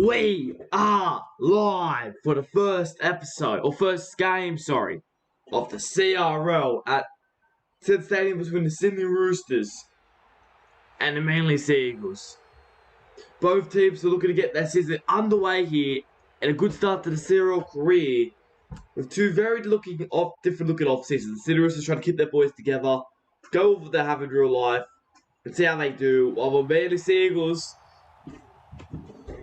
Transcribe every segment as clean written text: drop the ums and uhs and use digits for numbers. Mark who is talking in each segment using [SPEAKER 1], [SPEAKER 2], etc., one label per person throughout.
[SPEAKER 1] We are live for the first episode, or first game, sorry, of the CRL at Ted Stadium between the Sydney Roosters and the Manly Sea Eagles. Both teams are looking to get their season underway here and a good start to the CRL career with two very different looking off seasons. The Sydney Roosters trying to keep their boys together, go over what they have in real life, and see how they do, while the Manly Sea Eagles,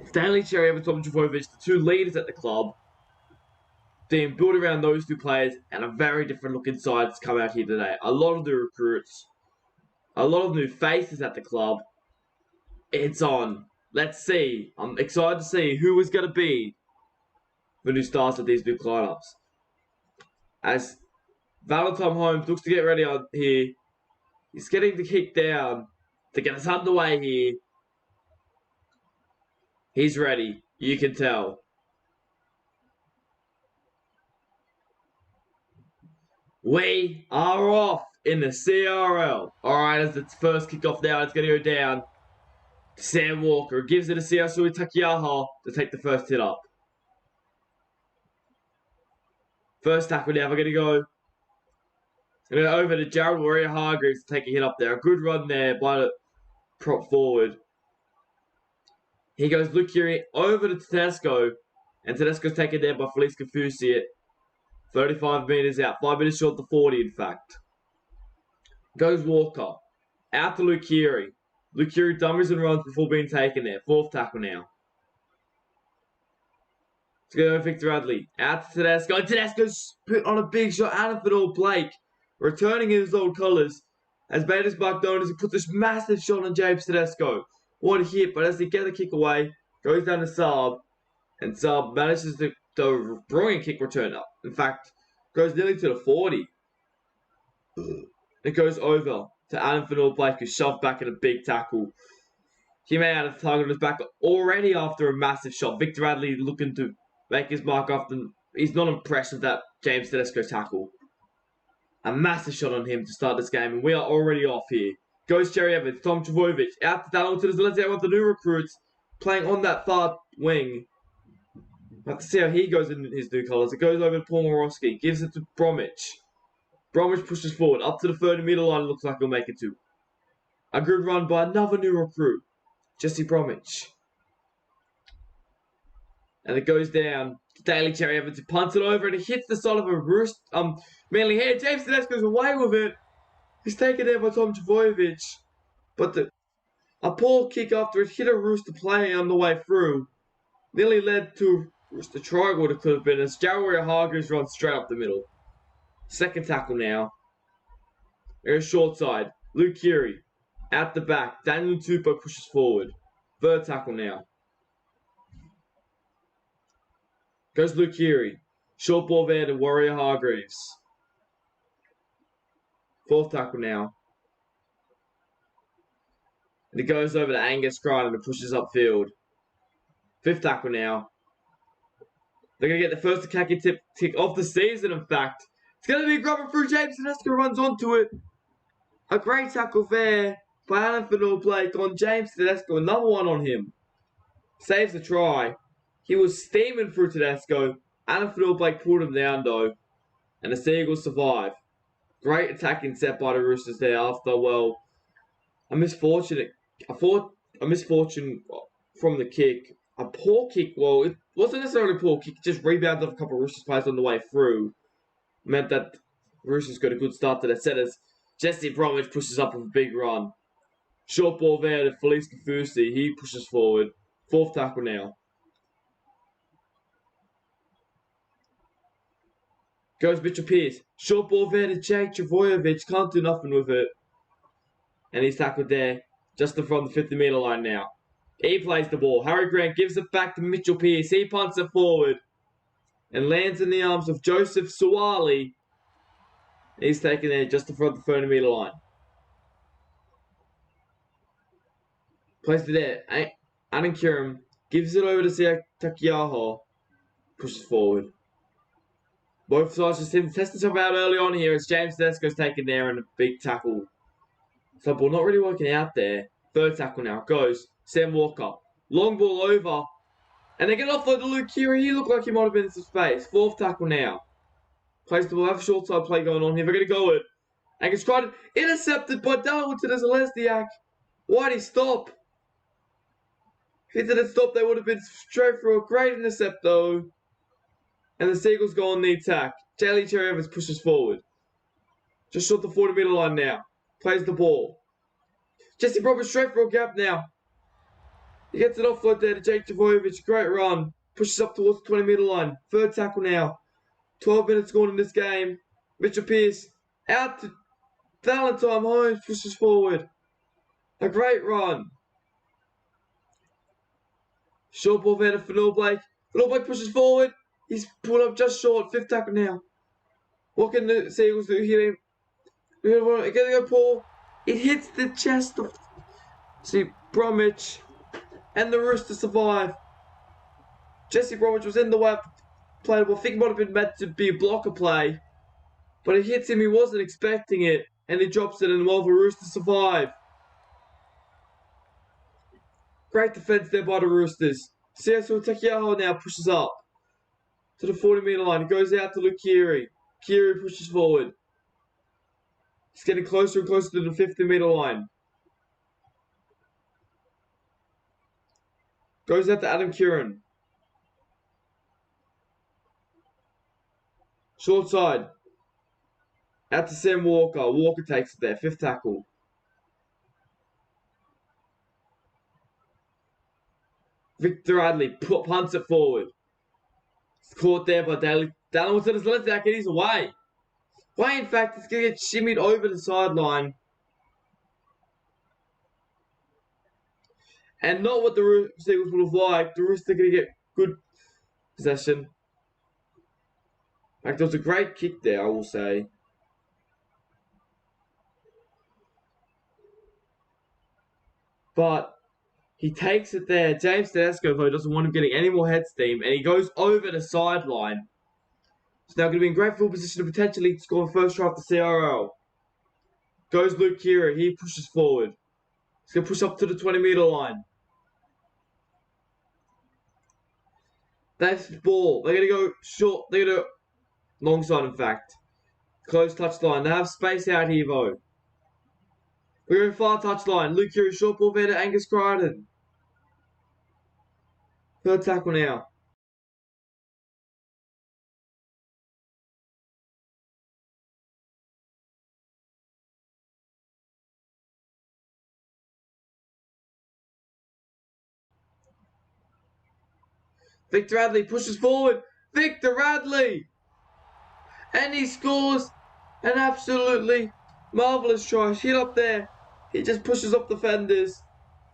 [SPEAKER 1] Stanley Cherry and Tom Trbojevic, the two leaders at the club, being built around those two players, and a very different looking side that's come out here today. A lot of new recruits, a lot of new faces at the club. It's on. Let's see. I'm excited to see who is going to be the new stars of these new lineups. As Valentine Holmes looks to get ready on here, he's getting the kick down to get us underway here. He's ready. You can tell. We are off in the CRL. Alright, as the first kickoff now, it's going to go down to Sam Walker. Gives it to Siasui Takiyaha to take the first hit up. First tackle now, we're going to go over to Jared Warrior Hargreaves to take a hit up there. A good run there by the prop forward. He goes Luke Curie over to Tedesco, and Tedesco's taken there by Felice Kafusi at 35 metres out. 5 minutes short to 40, in fact. Goes Walker. Out to Luke Curie. Luke Curie dummies and runs before being taken there. Fourth tackle now. Let's go to Victor Radley. Out to Tedesco. Tedesco's put on a big shot out of it all. Blake returning his old colours as Bader's back down as he puts this massive shot on James Tedesco. What a hit, but as he gets the kick away, goes down to Saab, and Saab manages to bring a kick return up. In fact, goes nearly to the 40. It goes over to Adam Fanor-Blake, who's shoved back in a big tackle. He may have a target on his back already after a massive shot. Victor Radley looking to make his mark after. He's not impressed with that James Tedesco tackle. A massive shot on him to start this game, and we are already off here. Goes Cherry Evans, Tom Trbojevic, out to Dalton as let's see one of the new recruits playing on that far wing. We'll have to see how he goes in his new colours. It goes over to Paul Morosky, gives it to Bromwich. Bromwich pushes forward, up to the 30-metre line, looks like he'll make it to. A good run by another new recruit, Jesse Bromwich. And it goes down to Daly Cherry Evans, who punts it over and it hits the side of a Manly head. James Tedesco's away with it. He's taken there by Tom Trbojevic. But a poor kick after it hit a Rooster player on the way through nearly led to Rooster try what it could have been as Jared Hargreaves runs straight up the middle. Second tackle now. There's short side. Luke Curie out the back. Daniel Tupou pushes forward. Third tackle now. Goes Luke Curie. Short ball there to Warrior Hargreaves. Fourth tackle now. And it goes over to Angus Crichton and pushes upfield. Fifth tackle now. They're going to get the first Akaki tick of the season, in fact. It's going to be grabbing through James Tedesco, runs onto it. A great tackle there by Alan Fanor-Blake on James Tedesco. Another one on him. Saves the try. He was steaming through Tedesco. Alan Fanor-Blake pulled him down, though. And the Seagulls survive. Great attacking set by the Roosters there after, well, a misfortune from the kick. A poor kick, well, it wasn't necessarily a poor kick, it just rebounded off a couple of Roosters players on the way through. Meant that Roosters got a good start to their set as Jesse Bromwich pushes up with a big run. Short ball there to Felice Kafusi, he pushes forward. Fourth tackle now. Goes Mitchell Pearce. Short ball there to Jake Trbojevic. Can't do nothing with it. And he's tackled there just in front of the 50-metre line now. He plays the ball. Harry Grant gives it back to Mitchell Pearce. He punts it forward. And lands in the arms of Joseph Suwali. He's taken there just in front of the 30-metre line. Plays it there. Adam Kiram gives it over to Siak Takiyaha. Pushes forward. Both sides just seem to test themselves out early on here as James Tedesco's taken there and a big tackle. So ball not really working out there. Third tackle now. Goes Sam Walker. Long ball over And they get offload to Luke Keary. He looked like he might have been in some space. 4th tackle now. Plays the ball. Have a short side play going on here. They're going to go it. And it's tried intercepted by Darlington as a Lesniak. Why'd he stop? If he didn't stop, they would have been straight through a great intercept though. And the Seagulls go on the attack. Jaley Cherry Evans pushes forward. Just short the 40-meter line now. Plays the ball. Jesse Roberts straight for a gap now. He gets it offload there to Jake Javojevic. Great run. Pushes up towards the 20-meter line. 3rd tackle now. 12 minutes gone in this game. Mitchell Pearce out to Valentine Holmes. Pushes forward. A great run. Short ball there to Fanil Blake. Fanil Blake pushes forward. He's pulled up just short. 5th tackle now. What can the Seagulls do here? They're going to go Paul. It hits the chest of Bromwich. And the Roosters survive. Jesse Bromwich was in the way of the play. I think it might have been meant to be a blocker play. But it hits him. He wasn't expecting it. And he drops it and while the Roosters survive. Great defense there by the Roosters. Cecil Takiaho now pushes up to the 40-meter line. He goes out to Luke Keary. Keary pushes forward. He's getting closer and closer to the 50-meter line. Goes out to Adam Curran. Short side. Out to Sam Walker. Walker takes it there. 5th tackle. Victor Radley punts it forward. It's caught there by Dallin Wilson has left that and he's away. Way in fact, it's going to get shimmied over the sideline. And not what the Seagulls would have liked. The Roosters are going to get good possession. In fact, there was a great kick there, I will say. But he takes it there. James Tedesco, though, doesn't want him getting any more head steam. And he goes over the sideline. It's now going to be in great field position to potentially score the first try of the CRL. Goes Luke Keary. He pushes forward. He's going to push up to the 20-meter line. That's the ball. They're going to go short. They're going to long side, in fact. Close touchline. They have space out here, though. We're in far touchline. Luke Keary, short ball there to Angus Crichton. 3rd tackle now. Victor Radley pushes forward. Victor Radley! And he scores an absolutely marvellous try. Hit up there. He just pushes up the fenders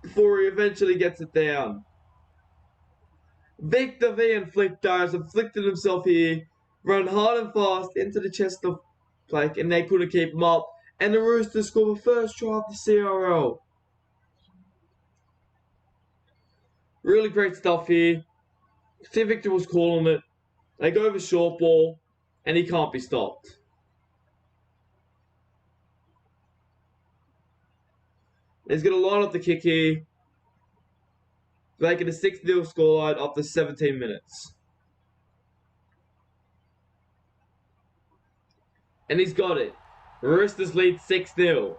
[SPEAKER 1] before he eventually gets it down. Victor Van Flick has inflicted himself here. Run hard and fast into the chest of Blake and they couldn't keep him up. And the Roosters score the first try of the CRL. Really great stuff here. See, Victor was calling it. They go over short ball, and he can't be stopped. He's going to line up the kick here, making a 6-0 scoreline after 17 minutes. And he's got it. Roosters lead 6-0.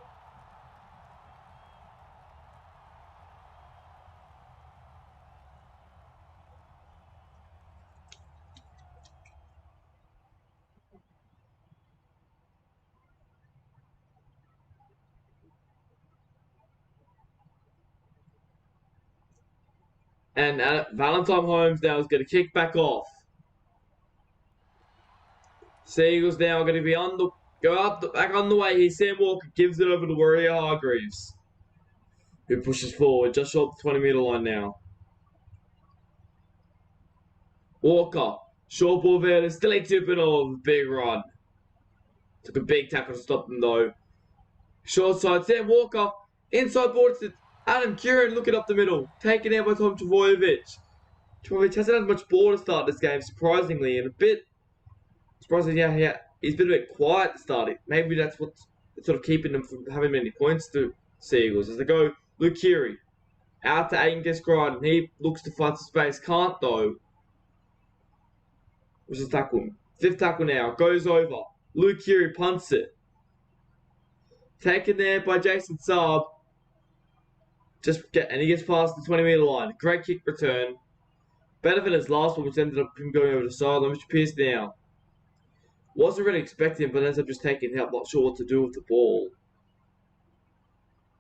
[SPEAKER 1] And Valentine Holmes now is going to kick back off. Seagulls now are going to be back on the way here. Sam Walker gives it over to Warrior Hargreaves, who pushes forward just short the 20-meter line now. Walker, short ball there. There's still a Tupinov, big run. Took a big tackle to stop them though. Short side, Sam Walker, inside board to Adam Curran looking up the middle. Taken out by Tom Travojevic. Travojevic hasn't had much ball to start this game, surprisingly, and a bit surprising. Yeah, he's been a bit quiet to start it. Maybe that's what's sort of keeping them from having many points to Seagulls as they go. Luke Keary. Out to Angus Crichton. He looks to find some space. Can't though. Which is tackle. Fifth tackle now. Goes over. Luke Keary punts it. Taken there by Jason Saab. And he gets past the 20-metre line. Great kick return. Better than his last one, which ended up him going over the sideline. Mr. Pearce now. Wasn't really expecting him, but ends up just taking help. Not sure what to do with the ball.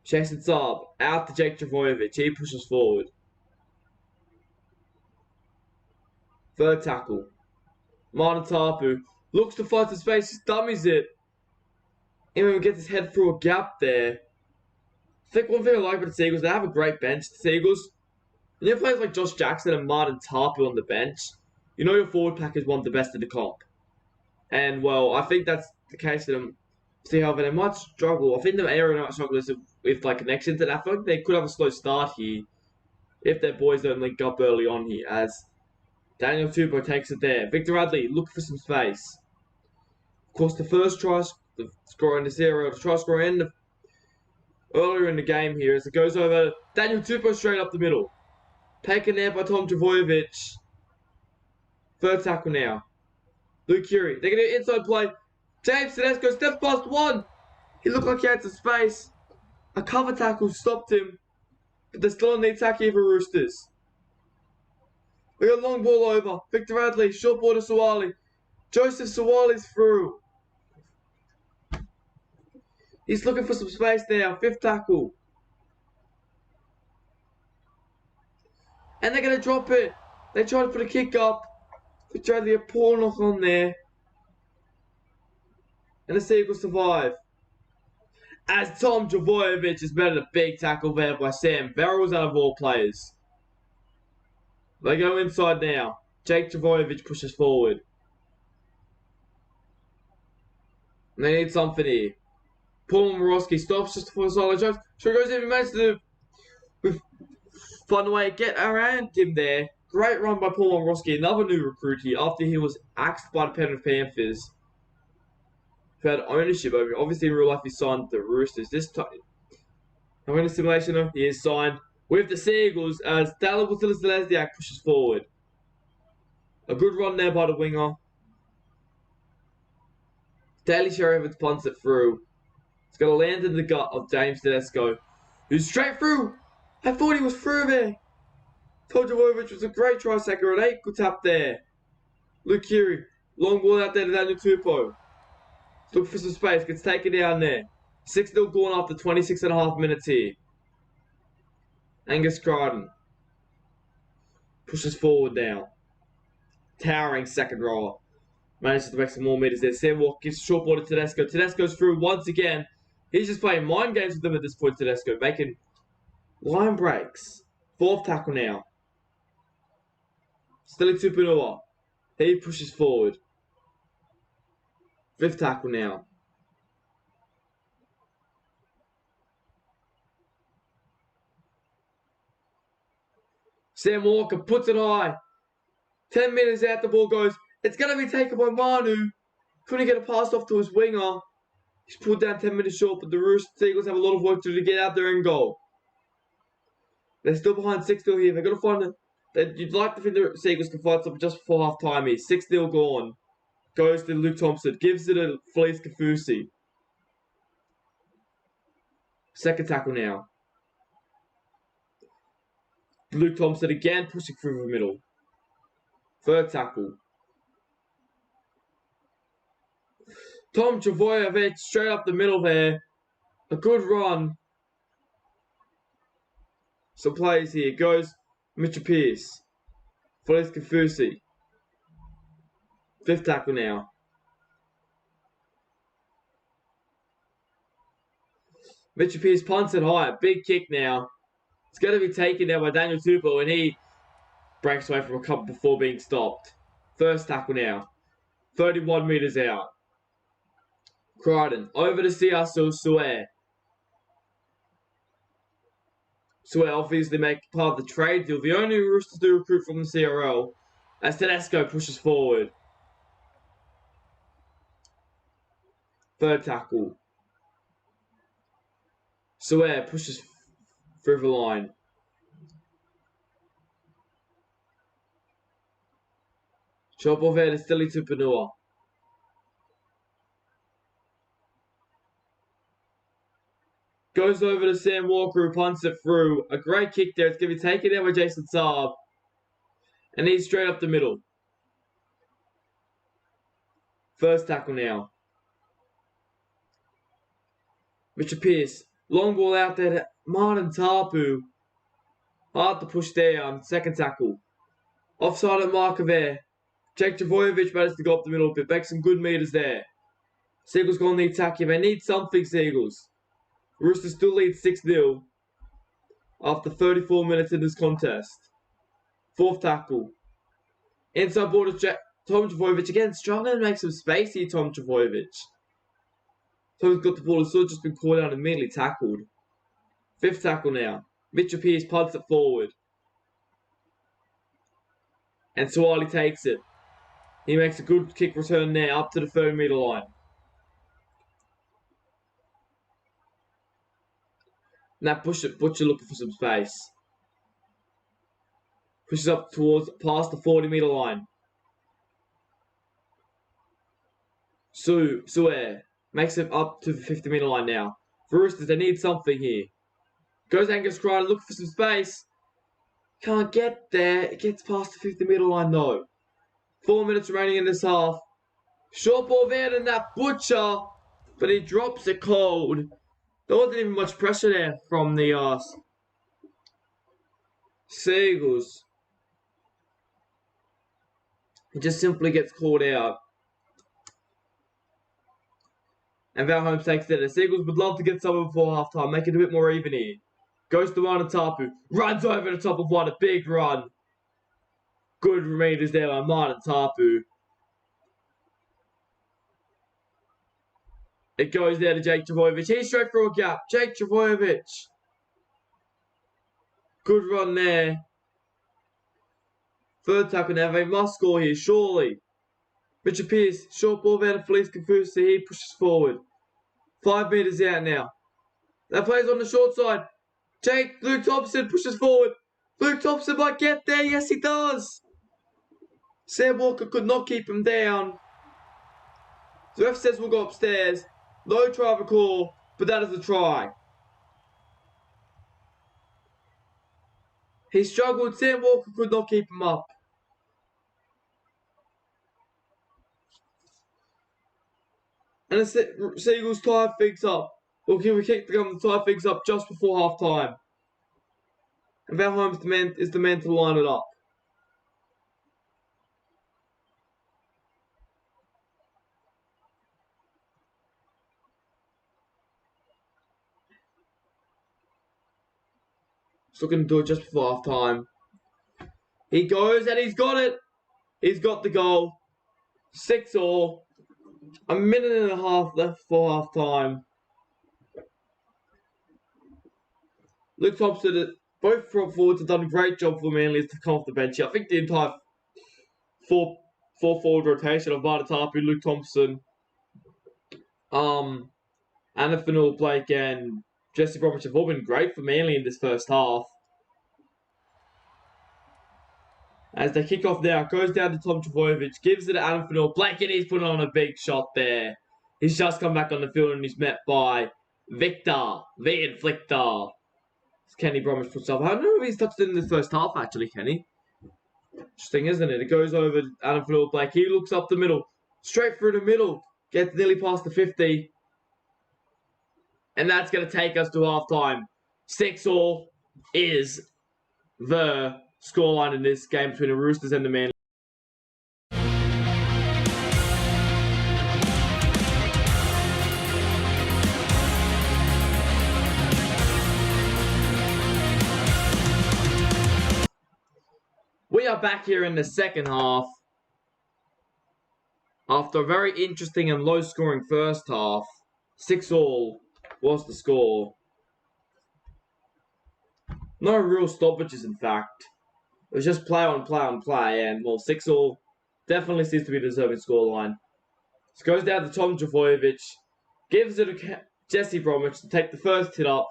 [SPEAKER 1] Jason Saab. Out to Jake Travojevic. He pushes forward. Third tackle. Martin Tapu looks to find some space. He dummies it. Even gets his head through a gap there. I think one thing I like about the Seagulls, they have a great bench. The Seagulls, when you have players like Josh Jackson and Martin Tapu on the bench, you know your forward pack is one of the best in the comp. And, well, I think that's the case for them. See, however, they might struggle. I think the area might struggle with like connections, and I feel like they could have a slow start here if their boys don't link up early on here, as Daniel Tupou takes it there. Victor Radley looking for some space. Of course, the first try scorer in the CRL, the try scorer earlier in the game here, as it goes over Daniel Tupou straight up the middle. Taken there by Tom Travojevic. Third tackle now. Luke Keary. They're going to do inside play. James Tedesco steps past one. He looked like he had some space. A cover tackle stopped him. But they're still on the attack here for Roosters. We got a long ball over. Victor Radley, short ball to Sawali. Joseph Sawali's through. He's looking for some space now. Fifth tackle. And they're going to drop it. They try to put a kick up. Victor Radley, a poor knock on there. And the Seagulls survive. As Tom Travojevic is better than a big tackle there by Sam Verrills out of all players. They go inside now. Jake Travojevic pushes forward. And they need something here. Paul Morosky stops just before the sideline drive. So he goes in and manages to find a way to get around him there. Great run by Paul Morosky, another new recruit here after he was axed by the Penrith Panthers, who had ownership over him. Obviously, in real life, he signed the Roosters. This time, I'm in a simulation, though, he is signed with the Seagulls as Dalibor Telesiak pushes forward. A good run there by the winger. Daly Sherriff punts it through. It's going to land in the gut of James Tedesco, who's straight through. I thought he was through there. Tom Travojevic was a great try sacker. An ankle tap there. Luke Keary, long ball out there to Daniel Tupou. Look for some space, gets taken down there. 6-0 gone after 26.5 minutes here. Angus Crichton pushes forward now. Towering second roller. Manages to make some more meters there. Sam Walker gives a short ball to Tedesco. Tedesco's through once again. He's just playing mind games with them at this point, Tedesco. Making line breaks. Fourth tackle now. Stili Tupunua. He pushes forward. Fifth tackle now. Sam Walker puts it high. 10 meters out, the ball goes. It's going to be taken by Manu. Couldn't get a pass off to his winger. He's pulled down 10 minutes short, but the Roosters Eagles have a lot of work to do to get out there and goal. They're still behind 6-0 here. They've got to find it. You'd like to think the Seagulls can find something just before half time here. 6-0 gone. Goes to Luke Thompson. Gives it to Felice Kafusi. Second tackle now. Luke Thompson again pushing through the middle. Third tackle. Tom Travojevic straight up the middle there. A good run. Some plays here. Goes Mitchell Pearce. Felice Kafusi. Fifth tackle now. Mitchell Pearce punts it high. Big kick now. It's going to be taken now by Daniel Tupou, and he breaks away from a couple before being stopped. First tackle now. 31 metres out. Crichton over to Siasu Suer. Suer obviously make part of the trade deal. The only Roosters do recruit from the CRL, as Tedesco pushes forward. Third tackle. Suer pushes through the line. Short ball there to Stilly Tupanua. Goes over to Sam Walker, who punts it through. A great kick there. It's going to be taken out by Jason Saab. And he's straight up the middle. First tackle now. Richard Pearce. Long ball out there to Martin Tapu. Hard to push down. Second tackle. Offside at marker there. Jake Travojevic managed to go up the middle a bit. Make some good meters there. Seagulls going to need attack here. They need something, Seagulls. Roosters still lead 6-0 after 34 minutes in this contest. Fourth tackle. Inside ball to Tom Travojevic again. Struggling to make some space here, Tom Travojevic. Tom's got the ball. It's sort of just been caught out and immediately tackled. Fifth tackle now. Mitchell Pearce punts it forward. And Suwali takes it. He makes a good kick return now up to the 30-metre line. Now Butcher looking for some space. Pushes up past the 40-metre line. Suer makes it up to the 50-metre line now. For Roosters, they need something here. Goes Angus Crichton looking for some space. Can't get there. It gets past the 50-metre line though. 4 minutes remaining in this half. Short ball there and that Butcher. But he drops it cold. There wasn't even much pressure there from the Seagulls. It just simply gets called out. And Val Holmes takes it. The Seagulls would love to get something before halftime, make it a bit more even here. Goes to Martin Tapu. Runs over the top of one. A big run. Good meters there by Martin Tapu. It goes there to Jake Travojevic. He's straight through a gap. Jake Travojevic. Good run there. Third tackle now. They must score here, surely. Richard Pearce. Short ball there to Felice Confusi. He pushes forward. 5 meters out now. That plays on the short side. Luke Thompson pushes forward. Luke Thompson might get there. Yes, he does. Sam Walker could not keep him down. The ref says we'll go upstairs. No try recall, but that is a try. He struggled. Sam Walker could not keep him up. And the Seagulls tie things up. We kick the gun to tie things up just before half time. And Val Holmes is the man to line it up. He's looking to do it just before half time. He goes and he's got it. He's got the goal. 6-all. A minute and a half left for half time. Luke Thompson, both front forwards have done a great job for Manly to come off the bench here. I think the entire four forward rotation of Martin Tapu, Luke Thompson, Anna Blake and Jesse Bromwich have all been great for Manly in this first half. As they kick off now, it goes down to Tom Travojevic, gives it to Adam Blake, and he's putting on a big shot there. He's just come back on the field and he's met by Victor, the Inflictor. Kenny Bromwich puts up. I don't know if he's touched it in the first half, actually, Kenny. Interesting, isn't it? It goes over to Adam Blake. He looks up the middle. Straight through the middle. Gets nearly past the 50. And that's going to take us to halftime. 6-all is the scoreline in this game between the Roosters and the Manly. We are back here in the second half. After a very interesting and low-scoring first half, 6-all was the score. No real stoppages, in fact. It was just play on play on play, and, well, 6-all definitely seems to be the deserving scoreline. This goes down to Tom Travojevic, gives it to Jesse Bromwich to take the first hit up,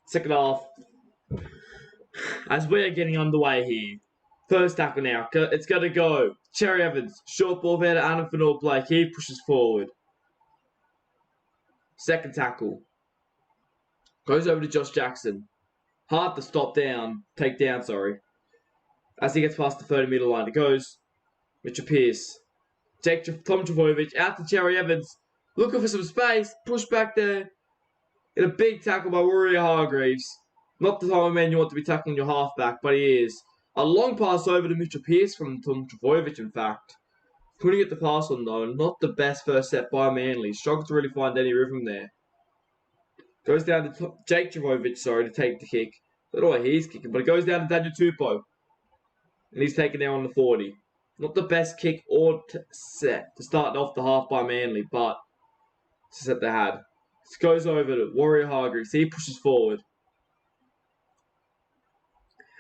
[SPEAKER 1] second half, as we are getting underway here. First tackle now. It's going to go. Cherry Evans. Short ball there to Anna Blake. He pushes forward. Second tackle. Goes over to Josh Jackson. Hard to take down, sorry. As he gets past the 30-meter line, it goes. Richard Pearce. Tom Trbojevic out to Cherry Evans. Looking for some space. Push back there. In a big tackle by Warrior Hargreaves. Not the type of man you want to be tackling your halfback, but he is. A long pass over to Mitchell Pearce from Tom Trbojevic, in fact. Couldn't get the pass on, though. Not the best first set by Manly. Struggled to really find any rhythm there. Goes down to Jake Trbojevic, to take the kick. I don't know why he's kicking, but it goes down to Daniel Tupou. And he's taken down on the 40. Not the best kick or set to start off the half by Manly, but it's a set they had. This goes over to Warrior Hargreaves. He pushes forward.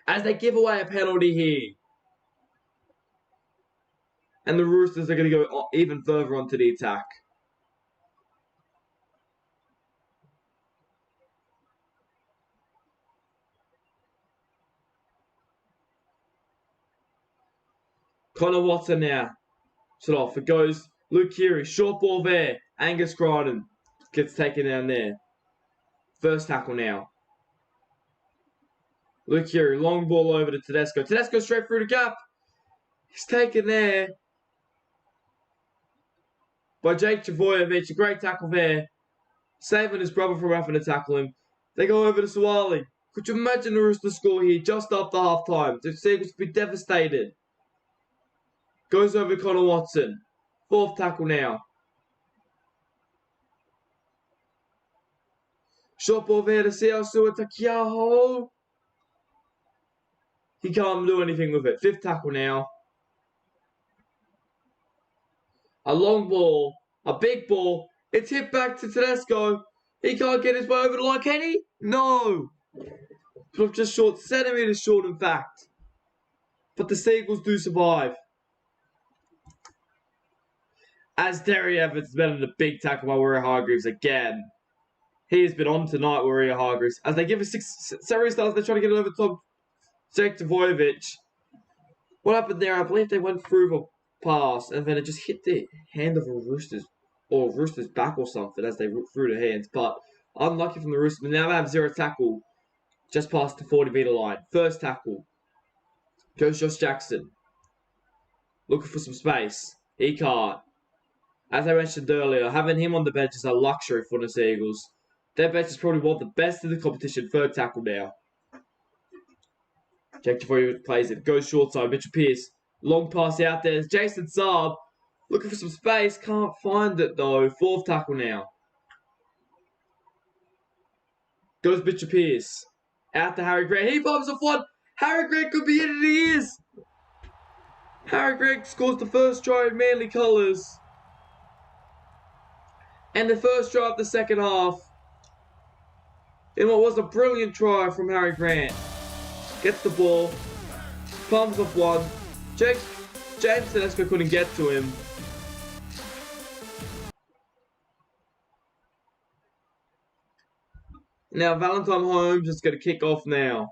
[SPEAKER 1] As they give away a penalty here. And the Roosters are going to go even further onto the attack. Connor Watson now. Shut off. It goes Luke Keary. Short ball there. Angus Crichton gets taken down there. First tackle now. Luke Keary. Long ball over to Tedesco. Tedesco straight through the gap. He's taken there by Jake Trbojevic. A great tackle there. Saving his brother from having to tackle him. They go over to Suwali. Could you imagine the Roosters score here just after half time? The Seagulls would be devastated. Goes over to Connor Watson. Fourth tackle now. Short ball there to Siosua Takiaho. He can't do anything with it. Fifth tackle now. A long ball. A big ball. It's hit back to Tedesco. He can't get his way over the line, can he? No. Just short, centimetres short, in fact. But the Seagulls do survive. As Terry Evans has been in a big tackle by Warrior Hargreaves again. He has been on tonight, Warrior Hargreaves. As they give a 6 series starts, they're trying to get it over top. Jake Trbojevic. What happened there? I believe they went through the pass and then it just hit the hand of a Roosters or Roosters back or something as they threw their hands. But unlucky from the Roosters. Now they have zero tackle just past the 40-meter line. First tackle. Goes Josh Jackson. Looking for some space. He can't. As I mentioned earlier, having him on the bench is a luxury for the Seagulls. Their bench is probably one of the best in the competition. Third tackle now. Jake Trbojevic plays it. Goes short side. Mitchell Pearce. Long pass out there. Jason Saab. Looking for some space. Can't find it though. Fourth tackle now. Goes Mitchell Pearce. Out to Harry Grant. He bumps off one. Harry Grant could be in it. He is. Harry Grant scores the first try in Manly colours. And the first try of the second half. In what was a brilliant try from Harry Grant. Gets the ball. Pumps off one. James Tedesco couldn't get to him. Now Valentine Holmes is going to kick off now.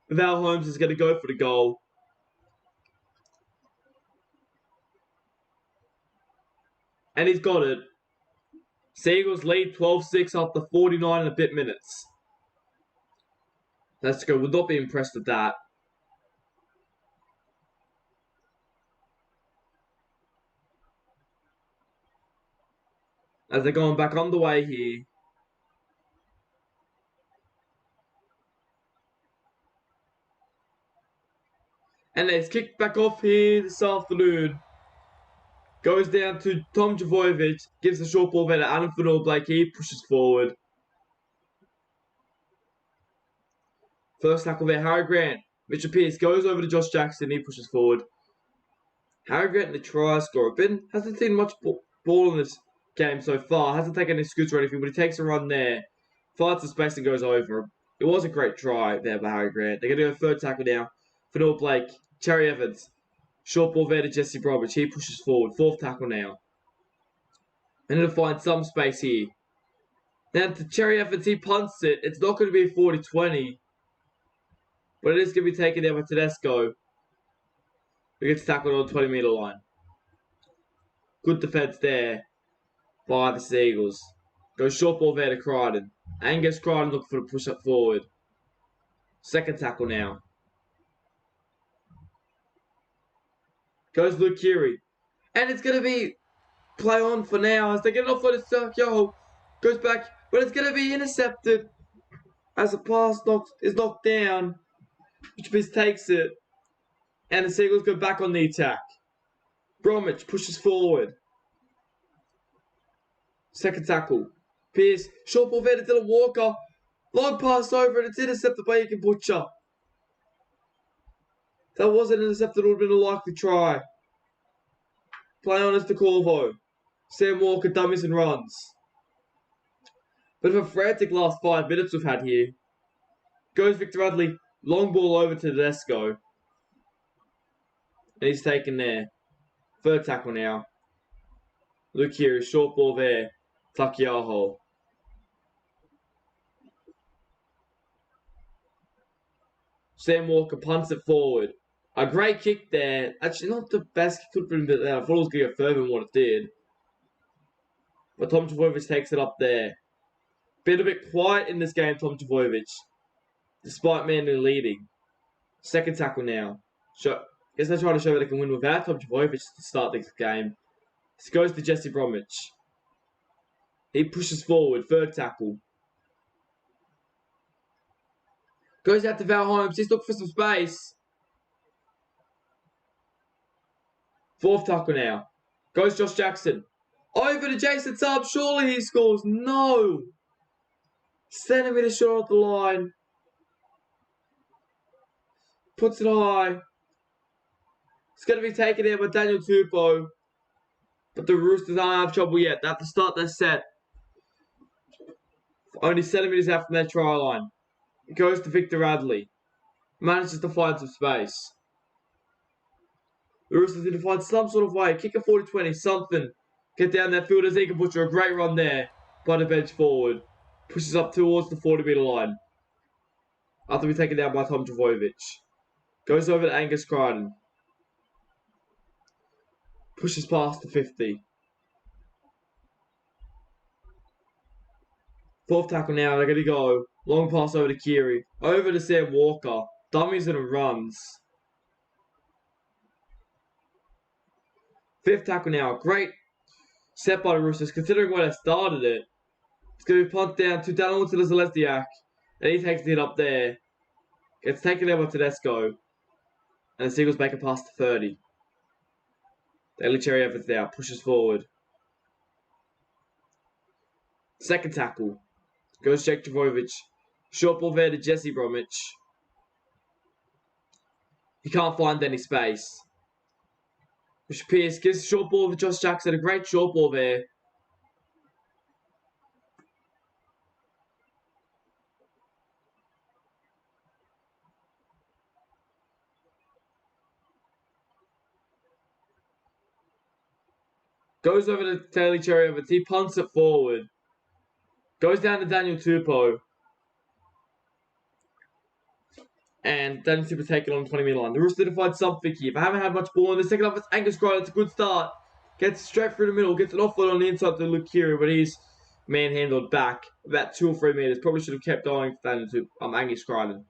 [SPEAKER 1] Val Holmes is going to go for the goal. And he's got it. Seagulls lead 12-6 after 49 and a bit minutes. Let's go. Would not be impressed with that. As they're going back on the way here. And it's kicked back off here this afternoon. Goes down to Tom Trbojevic. Gives the short ball there to Adam Blake. He pushes forward. First tackle there, Harry Grant. Mitchell Pearce goes over to Josh Jackson. He pushes forward. Harry Grant, the try scorer. Hasn't seen much ball in this game so far. Hasn't taken any scoots or anything, but he takes a run there. Finds the space and goes over. It was a great try there by Harry Grant. They're going to go third tackle now. Fenor Blake. Cherry Evans. Short ball there to Jesse Bromwich. He pushes forward. Fourth tackle now. They need to find some space here. Now to Cherry efforts, he punts it. It's not going to be 40-20. But it is going to be taken there by Tedesco. Who gets tackled on the 20-meter line. Good defense there by the Seagulls. Goes short ball there to Crichton. Angus Crichton looking for the push up forward. Second tackle now. Goes Luke Keary. And it's going to be play on for now as they get it off for the Yo. Goes back, but it's going to be intercepted as the pass is knocked down. Which takes it. And the Seagulls go back on the attack. Bromwich pushes forward. Second tackle. Pearce. Short ball there to Dylan Walker. Long pass over and it's intercepted by Egan Butcher. That wasn't intercepted, it would have been a likely try. Play on as to Corvo. Sam Walker dummies and runs. But of a frantic last 5 minutes we've had here. Goes Victor Radley. Long ball over to Tedesco. And he's taken there. Third tackle now. Look here, short ball there. Takiaho. Sam Walker punts it forward. A great kick there. Actually, not the best kick, could have been there. I thought it was going to go further than what it did. But Tom Trbojevic takes it up there. Been a bit quiet in this game, Tom Trbojevic. Despite Manly leading. Second tackle now. Guess they're trying to show that they can win without Tom Trbojevic to start this game. This goes to Jesse Bromwich. He pushes forward. Third tackle. Goes out to Val Holmes. He's looking for some space. Fourth tackle now. Goes Josh Jackson. Over to Jason Tubb. Surely he scores. No. Centimetre short of the line. Puts it high. It's going to be taken there by Daniel Tupou. But the Roosters don't have trouble yet. They have to start their set. Only centimetres out from their try line. It goes to Victor Radley. Manages to find some space. The Roosters need to find some sort of way. Kick a 40-20, something. Get down that field as Egan Butcher. A great run there by the bench forward. Pushes up towards the 40-metre line. After being taken down by Tom Trbojevic. Goes over to Angus Crichton. Pushes past the 50. Fourth tackle now. They're going to go. Long pass over to Keary. Over to Sam Walker. Dummies and runs. Fifth tackle now. Great set by the Roosters, considering where they started it. It's going to be punted down to Dallin to the Zelestiak. And he takes it up there. Gets taken there by Tedesco. And the Seagulls make it past the 30. Daly Cherry Evans now. Pushes forward. Second tackle. Goes Jake Trbojevic. Short ball there to Jesse Bromwich. He can't find any space. Which Pearce gives a short ball to Josh Jackson. A great short ball there. Goes over to Daly Cherry Evans. He punts it forward. Goes down to Daniel Tupou. And Daniel Tupou taking on the 20-metre line. The Roosters to find something here. They haven't had much ball in the second half. It's Angus Crichton. It's a good start. Gets straight through the middle. Gets an offload on the inside to Luke Keary, but he's manhandled back about 2 or 3 metres. Probably should have kept going for Daniel Tupou. Angus Crichton.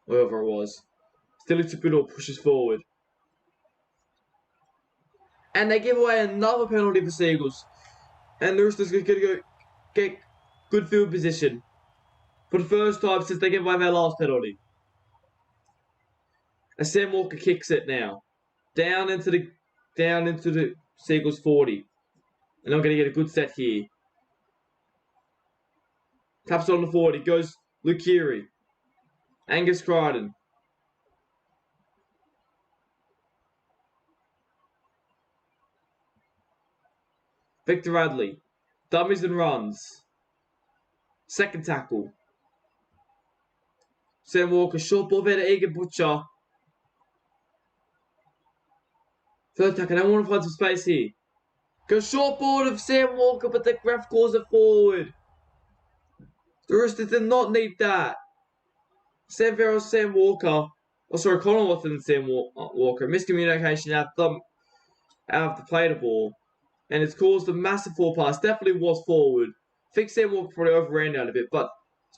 [SPEAKER 1] Whoever it was. Still Tupou pushes forward. And they give away another penalty for Seagulls. And the Roosters are going to get good field position for the first time since they gave away their last penalty. As Sam Walker kicks it now. Down into the Seagulls 40. And I'm going to get a good set here. Taps on the 40. Goes Luke Keary. Angus Crichton. Victor Radley. Dummies and runs. Second tackle. Sam Walker. Short ball there to Egan Butcher. Third tackle. I want to find some space here. Goes short ball of Sam Walker, but the ref calls it forward. The Roosters did not need that. Sam Farrell, Sam Walker. Oh, sorry, Connor Watson and Sam Walker. Miscommunication out of the play the ball. And it's caused a massive forward pass. Definitely was forward. I think Sam Walker probably overran out a bit, but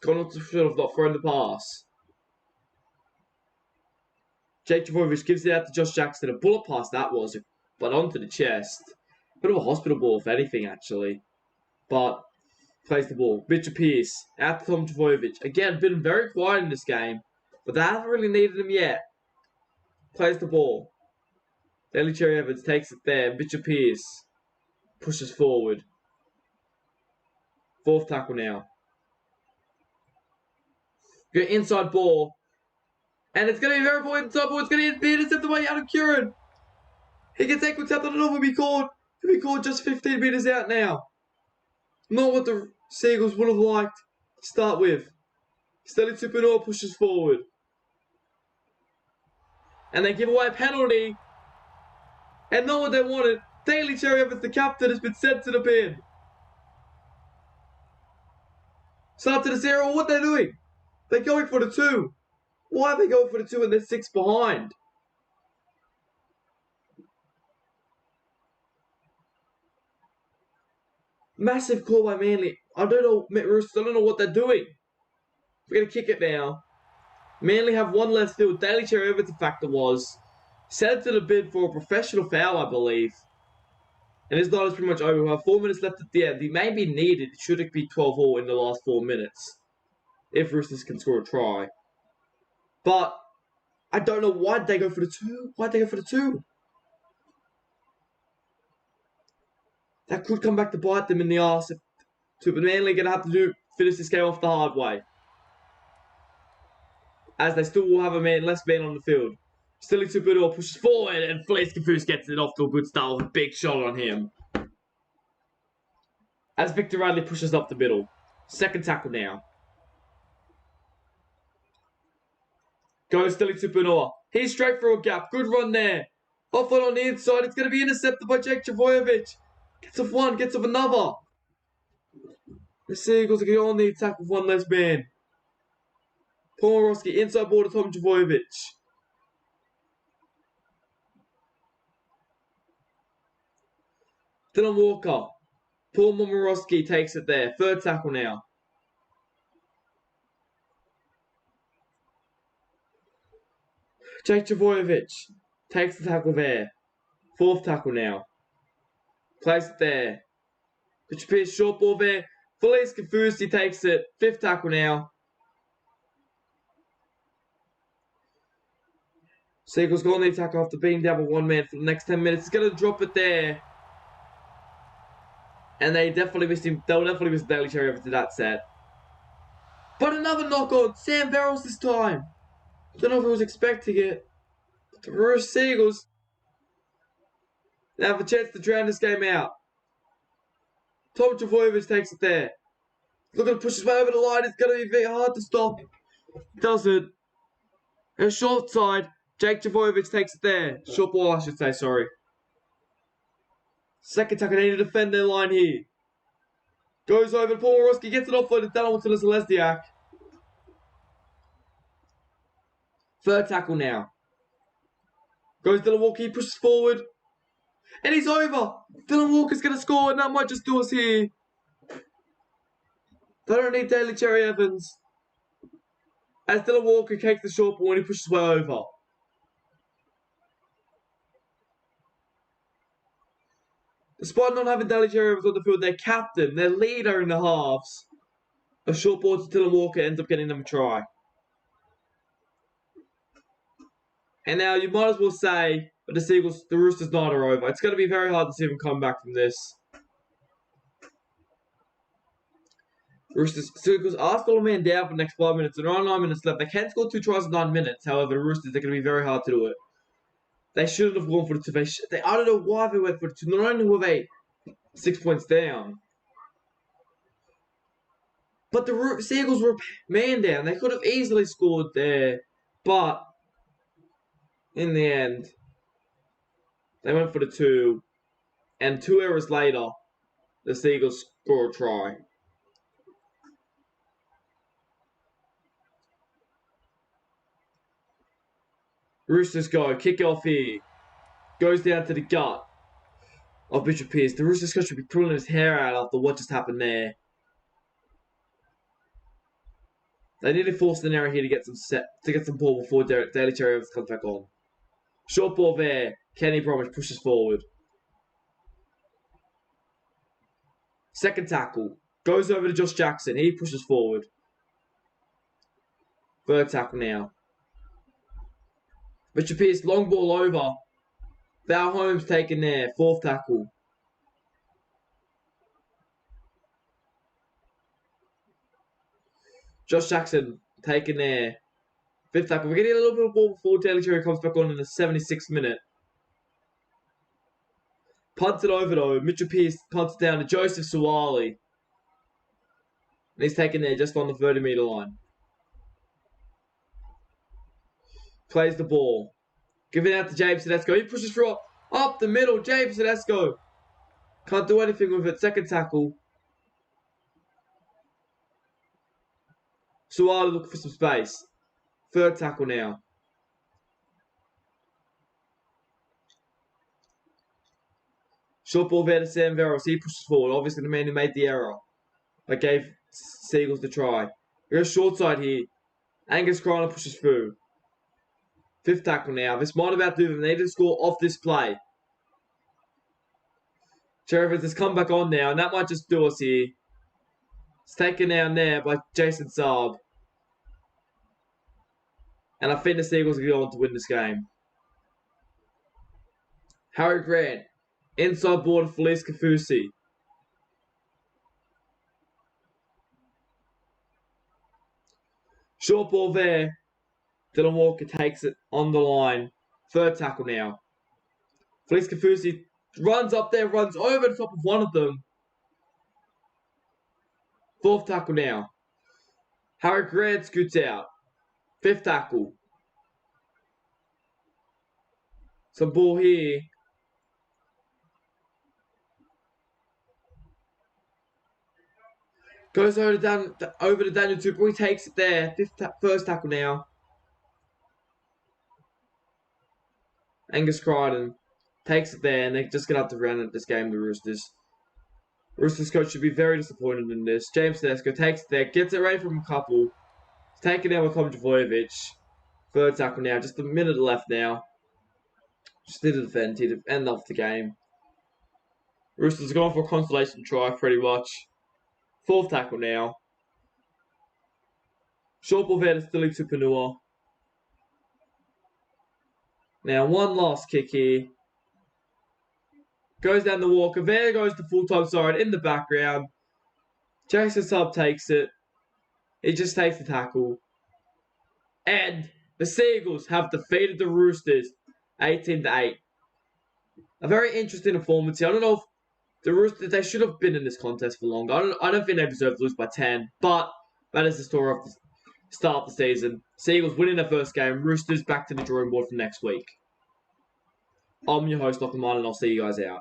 [SPEAKER 1] Connor should have not thrown the pass. Jake Trbojevic gives it out to Josh Jackson. A bullet pass that was, but onto the chest. Bit of a hospital ball, if anything, actually. But plays the ball. Mitchell Pearce out to Tom Trbojevic. Again, been very quiet in this game, but they haven't really needed him yet. Plays the ball. Daly Cherry Evans takes it there. Mitchell Pearce pushes forward. Fourth tackle now. Good inside ball. And it's going to be very important inside ball. It's going to be intercepted by Adam Curran. He gets equal tap. I don't know if he'll be called. He'll be called just 15 metres out now. Not what the Seagulls would have liked to start with. Steli Tupouniua pushes forward. And they give away a penalty. And not what they wanted. Daly Cherry Evans, the captain, has been sent to the bin. Start to the 0. What they're doing? They're going for the 2. Why are they going for the 2 and they're 6 behind? Massive call by Manly. I don't know, Roosters, I don't know what they're doing. We're going to kick it now. Manly have one less field. Daly Cherry Evans, in fact, it was. Sent to the bid for a professional foul, I believe. And this night is pretty much over. We have 4 minutes left at the end. He may be needed. Should it be 12-all in the last 4 minutes? If Roosters can score a try. But I don't know why they go for the 2. Why'd they go for the 2? That could come back to bite them in the arse. But Manly are going to have to finish this game off the hard way. As they still will have less man on the field. Steli Tupouniua pushes forward and Felice Confuse gets it off to a good start with a big shot on him. As Victor Radley pushes up the middle. Second tackle now. Goes Steli Tupouniua. He's straight through a gap. Good run there. Off on the inside. It's going to be intercepted by Jake Trbojevic. Gets off one. Gets off another. The Seagulls are going to go on the attack with one less man. Paul Morosky inside ball to Tom Trbojevic. Dylan Walker. Paul Momorowski takes it there. Third tackle now. Jake Trbojevic takes the tackle there. Fourth tackle now. Plays it there. Richard Pearce short ball there. Felice confused. He takes it. Fifth tackle now. Seagulls go on the attack after being down by one man for the next 10 minutes. He's going to drop it there. And they definitely missed him. They'll definitely miss Daly Cherry Evans to that set. But another knock on. Sam Verrills this time. Don't know if he was expecting it. But the Roosters Seagulls, they have a chance to drown this game out. Tom Trbojevic takes it there. Looking to push his way over the line. It's going to be very hard to stop. Does it. A short side. Jake Trbojevic takes it there. Short ball, I should say, sorry. Second tackle, they need to defend their line here. Goes over, Paul Morosky gets it off for the Hamilton and Celestiak. Third tackle now. Goes Dylan Walker, he pushes forward. And he's over. Dylan Walker's going to score, and that might just do us here. They don't need Daly Cherry Evans. As Dylan Walker takes the short ball and he pushes way over. Despite not having Daly Cherry Evans on the field, their captain, their leader in the halves, a short ball to Dylan Walker ends up getting them a try. And now you might as well say, but the Roosters' night are over. It's going to be very hard to see them come back from this. Seagulls are still a man down for the next 5 minutes. There are 9 minutes left. They can score 2 tries in 9 minutes. However, the Roosters are going to be very hard to do it. They shouldn't have gone for the 2. I don't know why they went for the 2. Not only were they 6 points down, but the Seagulls were man down. They could have easily scored there, but in the end, they went for the 2. And 2 errors later, the Seagulls score a try. Roosters go. Kick off here. Goes down to the gut of Bishop Pearce. The Roosters coach should be pulling his hair out after what just happened there. They need to force an error here to get some ball before Daly Cherry comes back on. Short ball there. Kenny Bromwich pushes forward. Second tackle. Goes over to Josh Jackson. He pushes forward. Third tackle now. Richard Pearce, long ball over. Val Holmes taken there. Fourth tackle. Josh Jackson taken there. Fifth tackle. We're getting a little bit of ball before Daly Cherry comes back on in the 76th minute. Punts it over though. Mitchell Pearce punts it down to Joseph Suwali. And he's taken there just on the 30-metre line. Plays the ball. Give it out to James Tedesco. He pushes through up the middle. James Tedesco. Can't do anything with it. Second tackle. Suwali looking for some space. Third tackle now. Short ball there to Sam Verrills. He pushes forward. Obviously the man who made the error. But gave Seagulls the try. We go short side here. Angus Crichton pushes through. Fifth tackle now. This might about do them. They need to score off this play. Sheriff has come back on now, and that might just do us here. It's taken down there by Jason Saab. And I think the Seagulls are going to win this game. Harry Grant. Inside board Felice Kafusi. Short ball there. Dylan Walker takes it on the line. Third tackle now. Felice Kafusi runs up there, runs over the top of one of them. Fourth tackle now. Harry Grant scoots out. Fifth tackle. Some ball here. Goes over to Daniel Tupper. He takes it there. First tackle now. Angus Crichton takes it there, and they're just going to have to run at this game, the Roosters. Roosters coach should be very disappointed in this. James Tedesco takes it there, gets it right from a couple. He's taken out with Tom Javojevic. Third tackle now, just a minute left now. Just need to defend to end off the game. Roosters are going for a consolation try, pretty much. Fourth tackle now. Short ball there to Stili Tupanua. Now, one last kick here. Goes down the Walker. There goes the full-time side in the background. Jackson Sub takes it. He just takes the tackle. And the Seagulls have defeated the Roosters 18-8. A very interesting performance here. I don't know if the Roosters, they should have been in this contest for longer. I don't think they deserve to lose by 10. But that is the story of the start of the season. Seagulls winning their first game. Roosters back to the drawing board for next week. I'm your host, Dr. Martin, and I'll see you guys out.